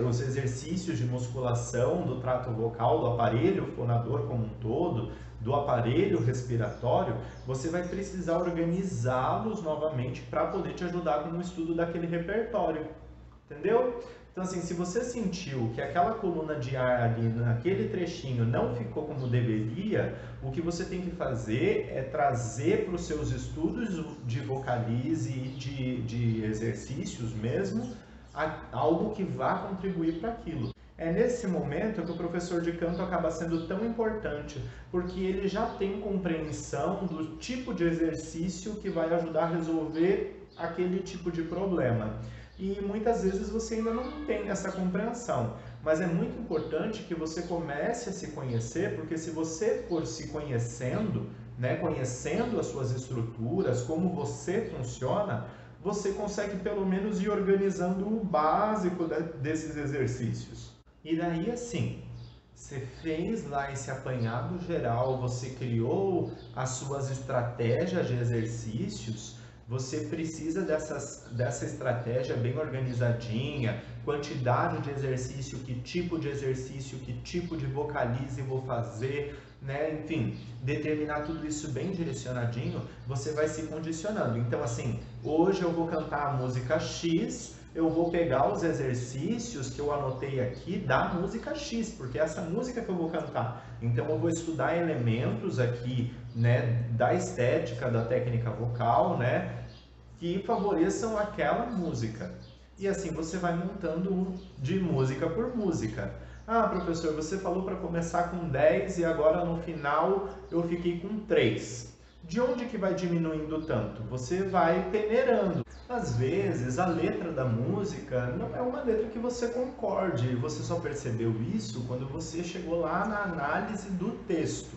os exercícios de musculação do trato vocal, do aparelho fonador como um todo, do aparelho respiratório. Você vai precisar organizá-los novamente para poder te ajudar com o estudo daquele repertório. Entendeu? Então, assim, se você sentiu que aquela coluna de ar ali naquele trechinho não ficou como deveria, o que você tem que fazer é trazer para os seus estudos de vocalize e de exercícios mesmo, algo que vá contribuir para aquilo. É nesse momento que o professor de canto acaba sendo tão importante, porque ele já tem compreensão do tipo de exercício que vai ajudar a resolver aquele tipo de problema. E muitas vezes você ainda não tem essa compreensão, mas é muito importante que você comece a se conhecer, porque se você for se conhecendo, conhecendo as suas estruturas, como você funciona, você consegue pelo menos ir organizando o básico desses exercícios. E daí assim, você fez lá esse apanhado geral, você criou as suas estratégias de exercícios. Você precisa dessa estratégia bem organizadinha, quantidade de exercício, que tipo de vocalize vou fazer, enfim, determinar tudo isso bem direcionadinho, você vai se condicionando. Então, assim, hoje eu vou cantar a música X, eu vou pegar os exercícios que eu anotei aqui da música X, porque é essa música que eu vou cantar. Então eu vou estudar elementos aqui, da estética, da técnica vocal, que favoreçam aquela música. E assim você vai montando de música por música. Ah, professor, você falou para começar com 10 e agora no final eu fiquei com 3. De onde que vai diminuindo tanto? Você vai peneirando. Às vezes a letra da música não é uma letra que você concorde. Você só percebeu isso quando você chegou lá na análise do texto.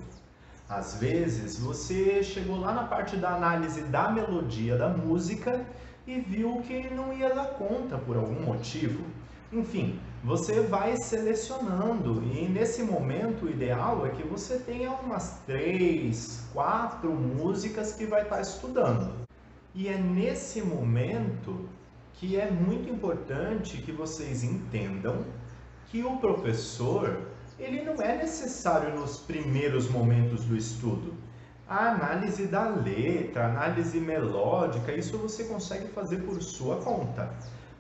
Às vezes você chegou lá na parte da análise da melodia da música e viu que não ia dar conta por algum motivo. Enfim, você vai selecionando e nesse momento o ideal é que você tenha umas 3, 4 músicas que vai estar estudando. E é nesse momento que é muito importante que vocês entendam que o professor, ele não é necessário nos primeiros momentos do estudo. A análise da letra, a análise melódica, isso você consegue fazer por sua conta.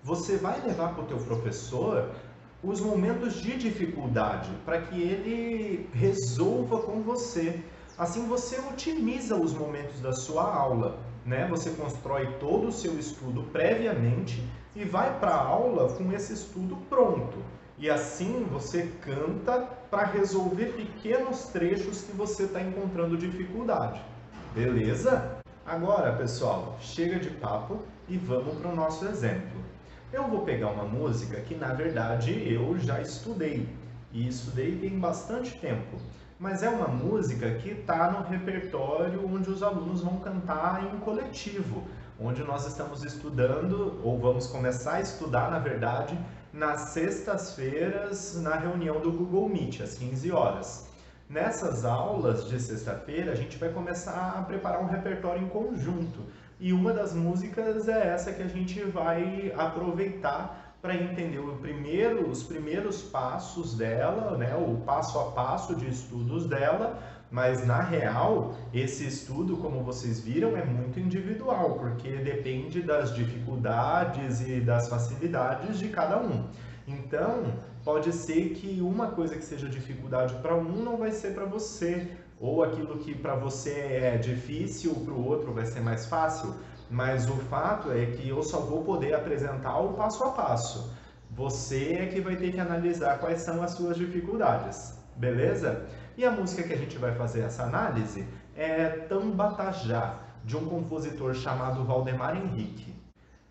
Você vai levar para o teu professor os momentos de dificuldade, para que ele resolva com você. Assim você otimiza os momentos da sua aula, Você constrói todo o seu estudo previamente e vai para a aula com esse estudo pronto. E assim você canta para resolver pequenos trechos que você está encontrando dificuldade. Beleza? Agora, pessoal, chega de papo e vamos para o nosso exemplo. Eu vou pegar uma música que, na verdade, eu já estudei. E estudei tem bastante tempo. Mas é uma música que está no repertório onde os alunos vão cantar em coletivo. Onde nós estamos estudando, ou vamos começar a estudar, na verdade, nas sextas-feiras, na reunião do Google Meet, às 15 horas. Nessas aulas de sexta-feira, a gente vai começar a preparar um repertório em conjunto. E uma das músicas é essa que a gente vai aproveitar para entender os primeiros passos dela, né, o passo a passo de estudos dela, mas na real, esse estudo, como vocês viram, é muito individual, porque depende das dificuldades e das facilidades de cada um. Então, pode ser que uma coisa que seja dificuldade para um não vai ser para você, ou aquilo que para você é difícil, para o outro vai ser mais fácil. Mas o fato é que eu só vou poder apresentar o passo a passo. Você é que vai ter que analisar quais são as suas dificuldades, beleza? E a música que a gente vai fazer essa análise é Tambatajá, de um compositor chamado Valdemar Henrique.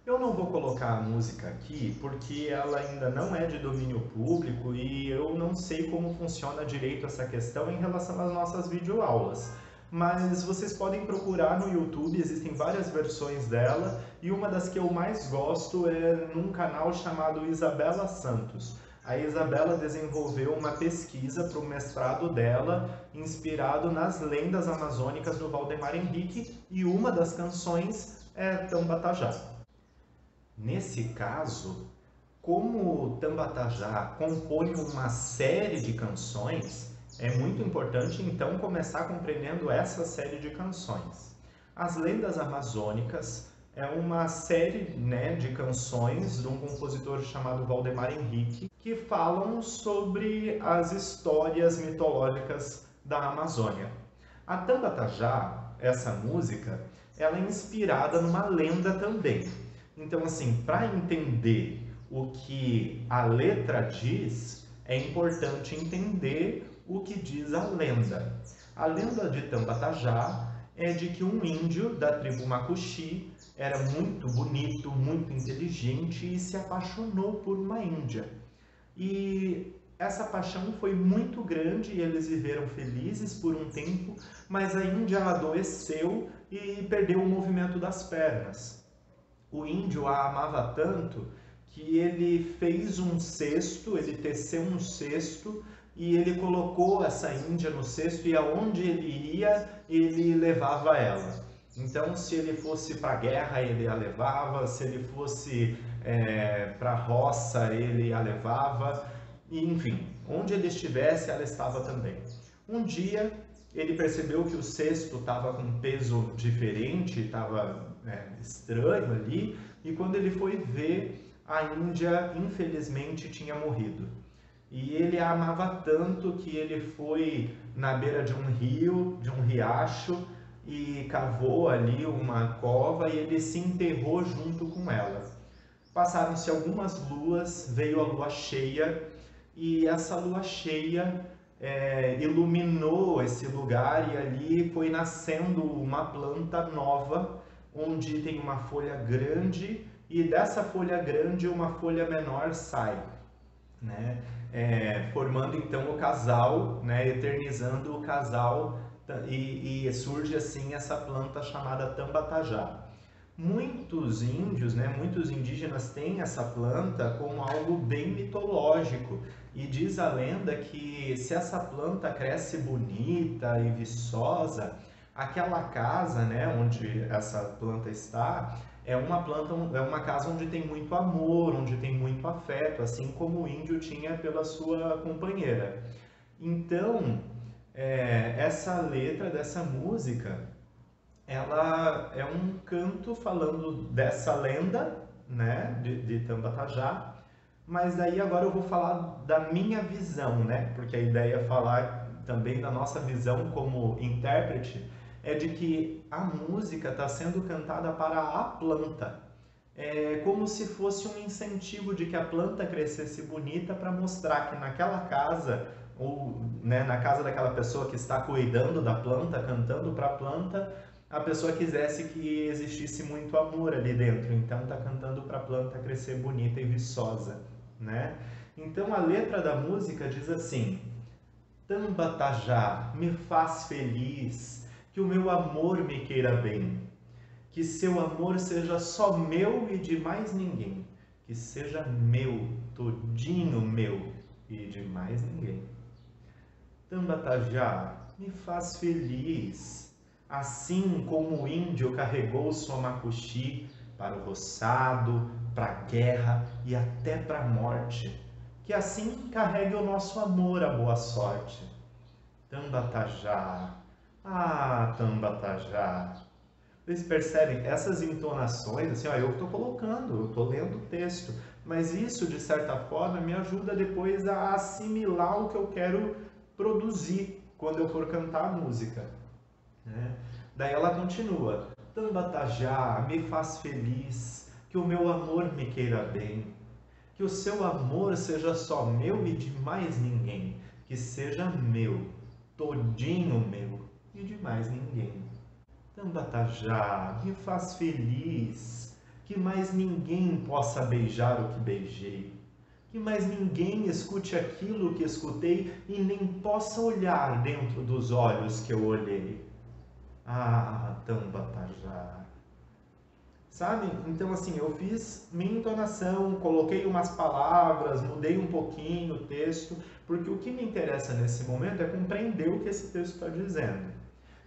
Eu não vou colocar a música aqui porque ela ainda não é de domínio público e eu não sei como funciona direito essa questão em relação às nossas videoaulas. Mas vocês podem procurar no YouTube, existem várias versões dela e uma das que eu mais gosto é num canal chamado Isabela Santos. A Isabela desenvolveu uma pesquisa para o mestrado dela, inspirado nas lendas amazônicas do Valdemar Henrique, e uma das canções é Tambatajá. Nesse caso, como Tambatajá compõe uma série de canções, é muito importante então começar compreendendo essa série de canções. As lendas amazônicas é uma série, né, de canções de um compositor chamado Valdemar Henrique que falam sobre as histórias mitológicas da Amazônia. A Tambatajá, essa música, ela é inspirada numa lenda também. Então, assim, para entender o que a letra diz, é importante entender o que diz a lenda. A lenda de Tambatajá é de que um índio da tribo Macuxi era muito bonito, muito inteligente e se apaixonou por uma índia. E essa paixão foi muito grande e eles viveram felizes por um tempo, mas a índia adoeceu e perdeu o movimento das pernas. O índio a amava tanto que ele fez um cesto, ele teceu um cesto e ele colocou essa índia no cesto e aonde ele ia, ele levava ela. Então, se ele fosse para a guerra, ele a levava, se ele fosse para a roça, ele a levava, e, enfim, onde ele estivesse, ela estava também. Um dia, ele percebeu que o cesto estava com um peso diferente, estava estranho ali, e quando ele foi ver, a índia, infelizmente, tinha morrido. E ele a amava tanto que ele foi na beira de um rio, de um riacho, e cavou ali uma cova e ele se enterrou junto com ela. Passaram-se algumas luas, veio a lua cheia e essa lua cheia iluminou esse lugar e ali foi nascendo uma planta nova, onde tem uma folha grande e dessa folha grande uma folha menor sai, né? Formando então o casal, né? Eternizando o casal e surge assim essa planta chamada Tambatajá. Muitos índios, né, muitos indígenas têm essa planta como algo bem mitológico e diz a lenda que se essa planta cresce bonita e viçosa, aquela casa, né, onde essa planta está, é uma casa onde tem muito amor, onde tem muito afeto, assim como o índio tinha pela sua companheira. Então, essa letra dessa música, ela é um canto falando dessa lenda, né, de Tambatajá, mas daí agora eu vou falar da minha visão, né, porque a ideia é falar também da nossa visão como intérprete, é de que a música está sendo cantada para a planta. É como se fosse um incentivo de que a planta crescesse bonita para mostrar que naquela casa, ou né, na casa daquela pessoa que está cuidando da planta, cantando para a planta, a pessoa quisesse que existisse muito amor ali dentro, então está cantando para a planta crescer bonita e viçosa, né? Então a letra da música diz assim: Tambatajá, me faz feliz, que o meu amor me queira bem, que seu amor seja só meu e de mais ninguém, que seja meu, todinho meu e de mais ninguém. Tambatajá, me faz feliz, Assim como o índio carregou sua macuxi para o roçado, para a guerra e até para a morte, que assim carregue o nosso amor à boa sorte. Tambatajá, ah, Tambatajá. Vocês percebem essas entonações, assim, ó, eu estou colocando, eu estou lendo o texto, mas isso, de certa forma, me ajuda depois a assimilar o que eu quero produzir quando eu for cantar a música, né? Daí ela continua: Tambatajá, me faz feliz, que o meu amor me queira bem, que o seu amor seja só meu e de mais ninguém, que seja meu, todinho meu e de mais ninguém. Tambatajá, me faz feliz, que mais ninguém possa beijar o que beijei, que mais ninguém escute aquilo que escutei e nem possa olhar dentro dos olhos que eu olhei. Ah, Tambatajá. Sabe? Então, assim, eu fiz minha entonação, coloquei umas palavras, mudei um pouquinho o texto, porque o que me interessa nesse momento é compreender o que esse texto está dizendo.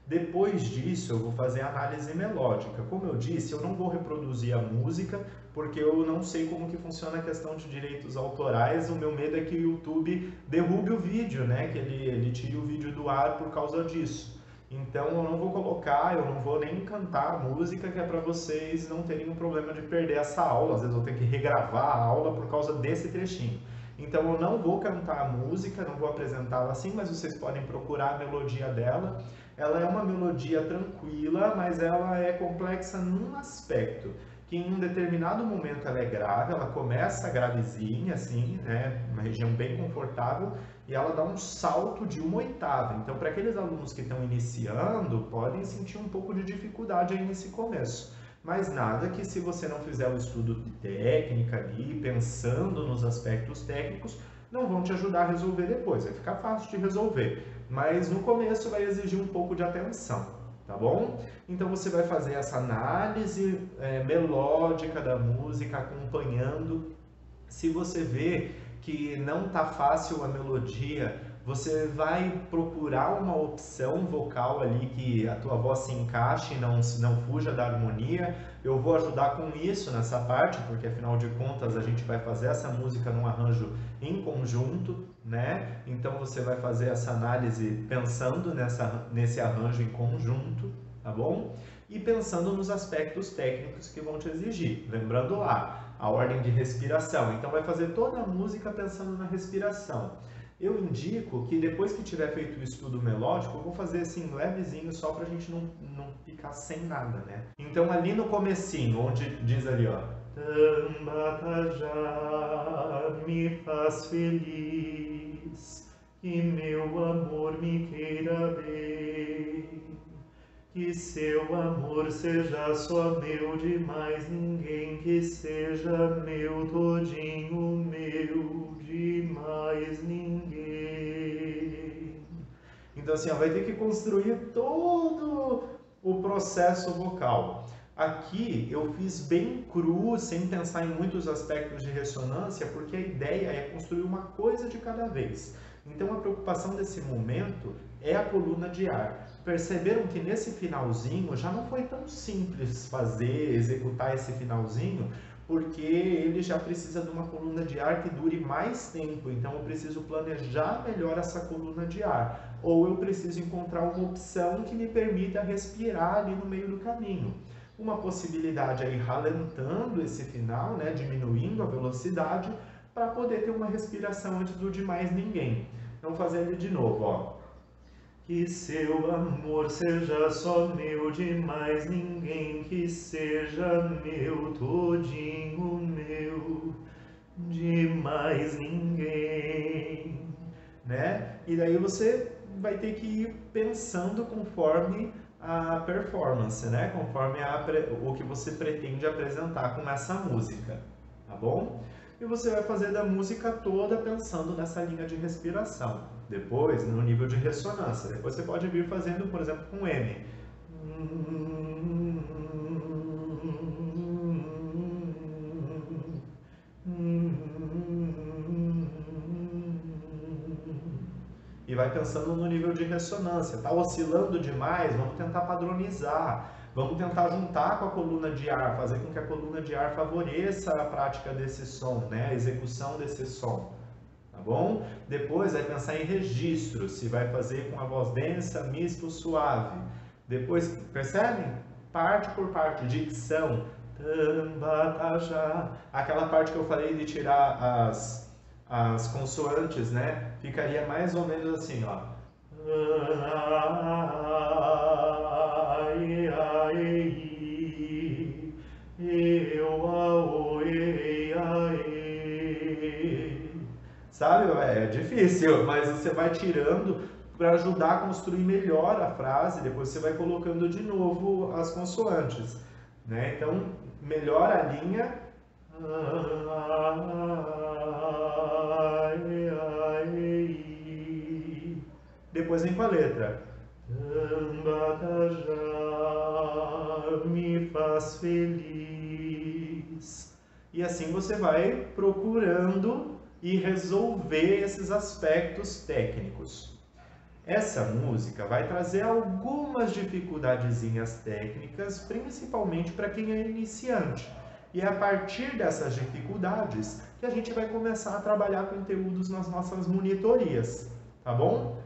Depois disso, eu vou fazer a análise melódica. Como eu disse, eu não vou reproduzir a música, porque eu não sei como que funciona a questão de direitos autorais. O meu medo é que o YouTube derrube o vídeo, né? Que ele tire o vídeo do ar por causa disso. Então eu não vou colocar, eu não vou nem cantar a música, que é para vocês não terem um problema de perder essa aula. Às vezes eu tenho que regravar a aula por causa desse trechinho. Então eu não vou cantar a música, não vou apresentá-la assim, mas vocês podem procurar a melodia dela. Ela é uma melodia tranquila, mas ela é complexa num aspecto, que em um determinado momento ela é grave, ela começa gravezinha, assim, né, uma região bem confortável, e ela dá um salto de uma oitava. Então, para aqueles alunos que estão iniciando, podem sentir um pouco de dificuldade aí nesse começo. Mas nada que, se você não fizer o estudo de técnica ali, pensando nos aspectos técnicos, não vão te ajudar a resolver depois. Vai ficar fácil de resolver, mas no começo vai exigir um pouco de atenção, tá bom? Então você vai fazer essa análise melódica da música, acompanhando. Se você vê que não tá fácil a melodia, você vai procurar uma opção vocal ali que a tua voz se encaixe e não fuja da harmonia. Eu vou ajudar com isso nessa parte, porque afinal de contas a gente vai fazer essa música num arranjo em conjunto, né? Então você vai fazer essa análise pensando nesse arranjo em conjunto, tá bom? E pensando nos aspectos técnicos que vão te exigir. Lembrando lá, a ordem de respiração. Então vai fazer toda a música pensando na respiração. Eu indico que depois que tiver feito o estudo melódico, eu vou fazer assim levezinho só para a gente não ficar sem nada, né? Então ali no comecinho, onde diz ali, ó, Tambatajá, me faz feliz, que meu amor me queira bem, que seu amor seja só meu, de mais ninguém, que seja meu, todinho meu, de mais ninguém. Então assim, ó, vai ter que construir todo o processo vocal. Aqui eu fiz bem cru, sem pensar em muitos aspectos de ressonância, porque a ideia é construir uma coisa de cada vez. Então a preocupação desse momento é a coluna de ar. Perceberam que nesse finalzinho já não foi tão simples executar esse finalzinho, porque ele já precisa de uma coluna de ar que dure mais tempo. Então eu preciso planejar melhor essa coluna de ar, ou eu preciso encontrar uma opção que me permita respirar ali no meio do caminho. Uma possibilidade é ir ralentando esse final, né, diminuindo a velocidade, para poder ter uma respiração antes do de mais ninguém. Então fazer ele de novo, ó. Que seu amor seja só meu, de mais ninguém, que seja meu, todinho meu, de mais ninguém, né? E daí você vai ter que ir pensando conforme a performance, né? Conforme o que você pretende apresentar com essa música, tá bom? E você vai fazer da música toda pensando nessa linha de respiração. Depois, no nível de ressonância. Depois você pode vir fazendo, por exemplo, com M. E e vai pensando no nível de ressonância. Está oscilando demais? Vamos tentar padronizar. Vamos tentar juntar com a coluna de ar, fazer com que a coluna de ar favoreça a prática desse som, né? A execução desse som. Tá bom? Depois vai pensar em registro, se vai fazer com a voz densa, mista ou suave. Depois, percebem? Parte por parte, dicção. Tambatajá. Aquela parte que eu falei de tirar as consoantes, né? Ficaria mais ou menos assim, ó. Sabe? É difícil, mas você vai tirando para ajudar a construir melhor a frase, depois você vai colocando de novo as consoantes, né? Então, melhora a linha. Depois vem com a letra. Me faz feliz. E assim você vai procurando e resolver esses aspectos técnicos. Essa música vai trazer algumas dificuldadezinhas técnicas, principalmente para quem é iniciante. E é a partir dessas dificuldades que a gente vai começar a trabalhar conteúdos nas nossas monitorias, tá bom?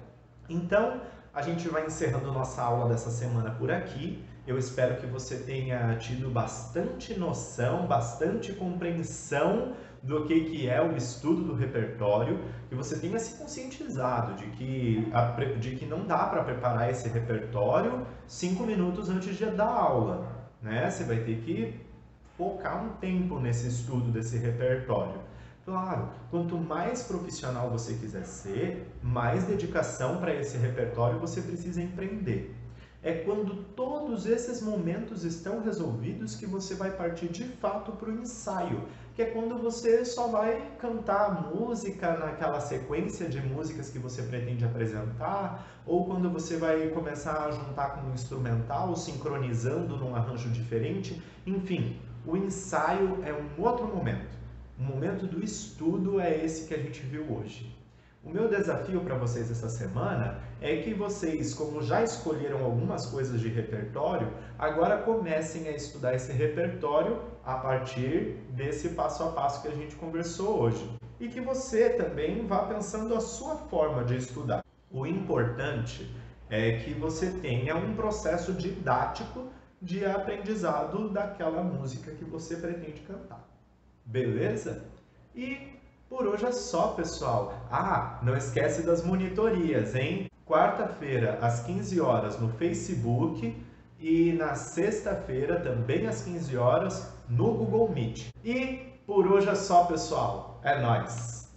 Então, a gente vai encerrando nossa aula dessa semana por aqui. Eu espero que você tenha tido bastante noção, bastante compreensão do que é o estudo do repertório, que você tenha se conscientizado de que não dá para preparar esse repertório 5 minutos antes de dar aula, né? Você vai ter que focar um tempo nesse estudo desse repertório. Claro, quanto mais profissional você quiser ser, mais dedicação para esse repertório você precisa empreender. É quando todos esses momentos estão resolvidos que você vai partir de fato para o ensaio, que é quando você só vai cantar a música naquela sequência de músicas que você pretende apresentar, ou quando você vai começar a juntar com o instrumental, sincronizando num arranjo diferente. Enfim, o ensaio é um outro momento. O momento do estudo é esse que a gente viu hoje. O meu desafio para vocês essa semana é que vocês, como já escolheram algumas coisas de repertório, agora comecem a estudar esse repertório a partir desse passo a passo que a gente conversou hoje. E que você também vá pensando a sua forma de estudar. O importante é que você tenha um processo didático de aprendizado daquela música que você pretende cantar. Beleza? E por hoje é só, pessoal. Não esquece das monitorias, hein? Quarta-feira, às 15 horas, no Facebook e na sexta-feira, também às 15 horas, no Google Meet. E por hoje é só, pessoal. É nóis!